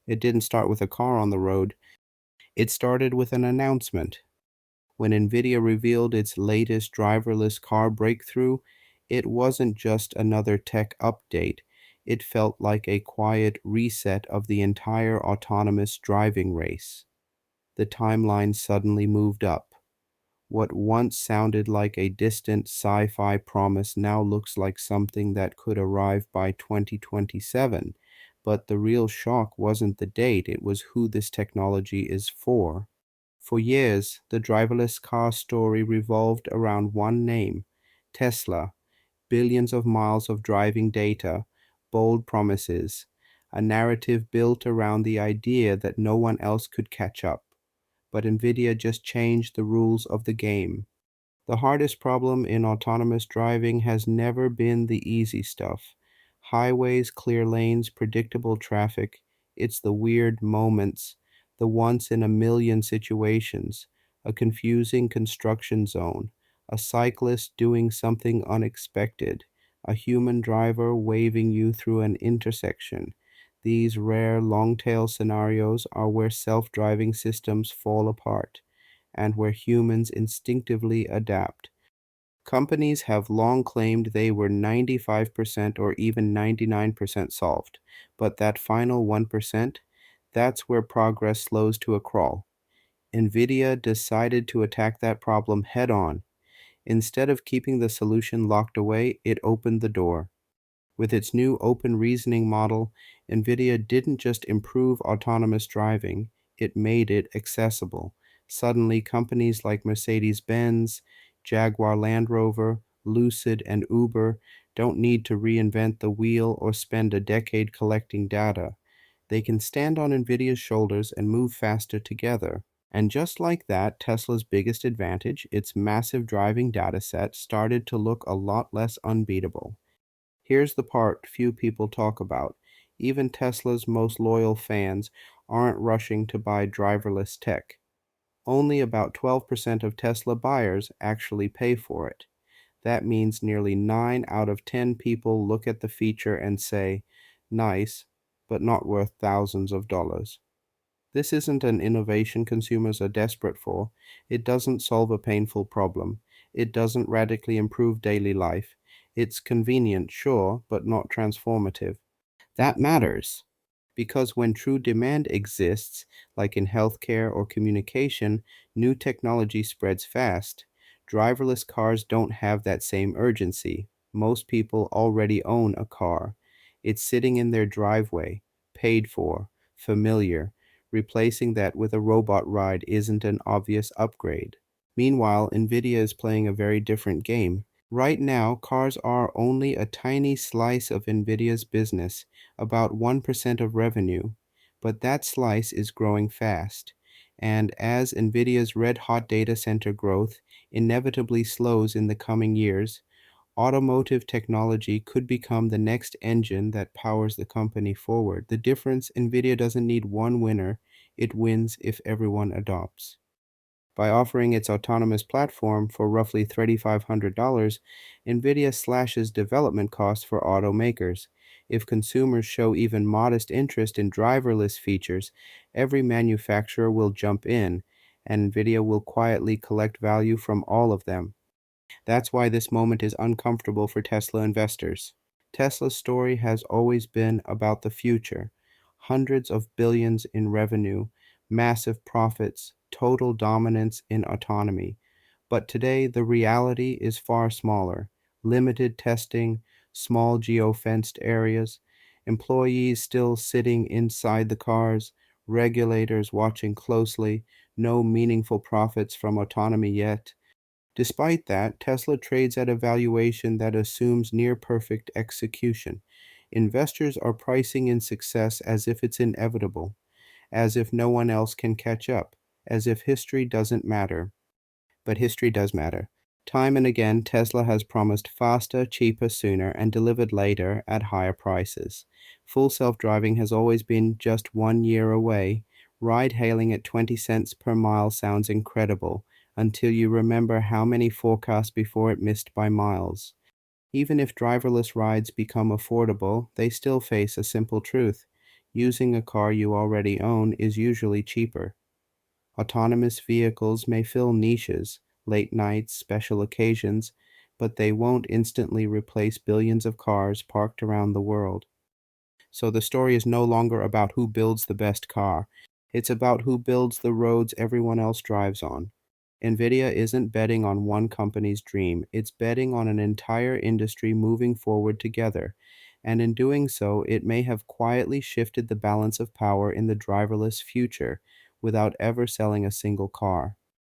It didn't start with a car on the road. It started with an announcement. When Nvidia revealed its latest driverless car breakthrough, it wasn't just another tech update. It felt like a quiet reset of the entire autonomous driving race. The timeline suddenly moved up. What once sounded like a distant sci-fi promise now looks like something that could arrive by 2027. But the real shock wasn't the date, it was who this technology is for. For years, the driverless car story revolved around one name, Tesla. Billions of miles of driving data, bold promises, a narrative built around the idea that no one else could catch up. But Nvidia just changed the rules of the game. The hardest problem in autonomous driving has never been the easy stuff. Highways, clear lanes, predictable traffic. It's the weird moments, the once in a million situations, a confusing construction zone, a cyclist doing something unexpected, a human driver waving you through an intersection. These rare long-tail scenarios are where self-driving systems fall apart and where humans instinctively adapt. Companies have long claimed they were 95% or even 99% solved, but that final 1%, that's where progress slows to a crawl. Nvidia decided to attack that problem head on. Instead of keeping the solution locked away, it opened the door. With its new open reasoning model, NVIDIA didn't just improve autonomous driving, it made it accessible. Suddenly, companies like Mercedes-Benz, Jaguar Land Rover, Lucid, and Uber don't need to reinvent the wheel or spend a decade collecting data. They can stand on NVIDIA's shoulders and move faster together. And just like that, Tesla's biggest advantage, its massive driving dataset, started to look a lot less unbeatable. Here's the part few people talk about. Even Tesla's most loyal fans aren't rushing to buy driverless tech. Only about 12% of Tesla buyers actually pay for it. That means nearly 9 out of 10 people look at the feature and say, nice, but not worth thousands of dollars. This isn't an innovation consumers are desperate for. It doesn't solve a painful problem. It doesn't radically improve daily life. It's convenient, sure, but not transformative. That matters because when true demand exists, like in healthcare or communication, new technology spreads fast. Driverless cars don't have that same urgency. Most people already own a car. It's sitting in their driveway, paid for, familiar. Replacing that with a robot ride isn't an obvious upgrade. Meanwhile, Nvidia is playing a very different game. Right now, cars are only a tiny slice of Nvidia's business, about 1% of revenue, but that slice is growing fast. And as Nvidia's red-hot data center growth inevitably slows in the coming years, automotive technology could become the next engine that powers the company forward. The difference, Nvidia doesn't need one winner, it wins if everyone adopts. By offering its autonomous platform for roughly $3,500, Nvidia slashes development costs for automakers. If consumers show even modest interest in driverless features, every manufacturer will jump in, and Nvidia will quietly collect value from all of them. That's why this moment is uncomfortable for Tesla investors. Tesla's story has always been about the future. Hundreds of billions in revenue, massive profits, total dominance in autonomy. But today, the reality is far smaller. Limited testing, small geo-fenced areas, employees still sitting inside the cars, regulators watching closely, no meaningful profits from autonomy yet. Despite that, Tesla trades at a valuation that assumes near-perfect execution. Investors are pricing in success as if it's inevitable, as if no one else can catch up, as if history doesn't matter. But history does matter. Time and again, Tesla has promised faster, cheaper, sooner, and delivered later at higher prices. Full self-driving has always been just 1 year away. Ride-hailing at 20 cents per mile sounds incredible, until you remember how many forecasts before it missed by miles. Even if driverless rides become affordable, they still face a simple truth. Using a car you already own is usually cheaper. Autonomous vehicles may fill niches, late nights, special occasions, but they won't instantly replace billions of cars parked around the world. So the story is no longer about who builds the best car. It's about who builds the roads everyone else drives on. Nvidia isn't betting on one company's dream, it's betting on an entire industry moving forward together. And in doing so, it may have quietly shifted the balance of power in the driverless future without ever selling a single car.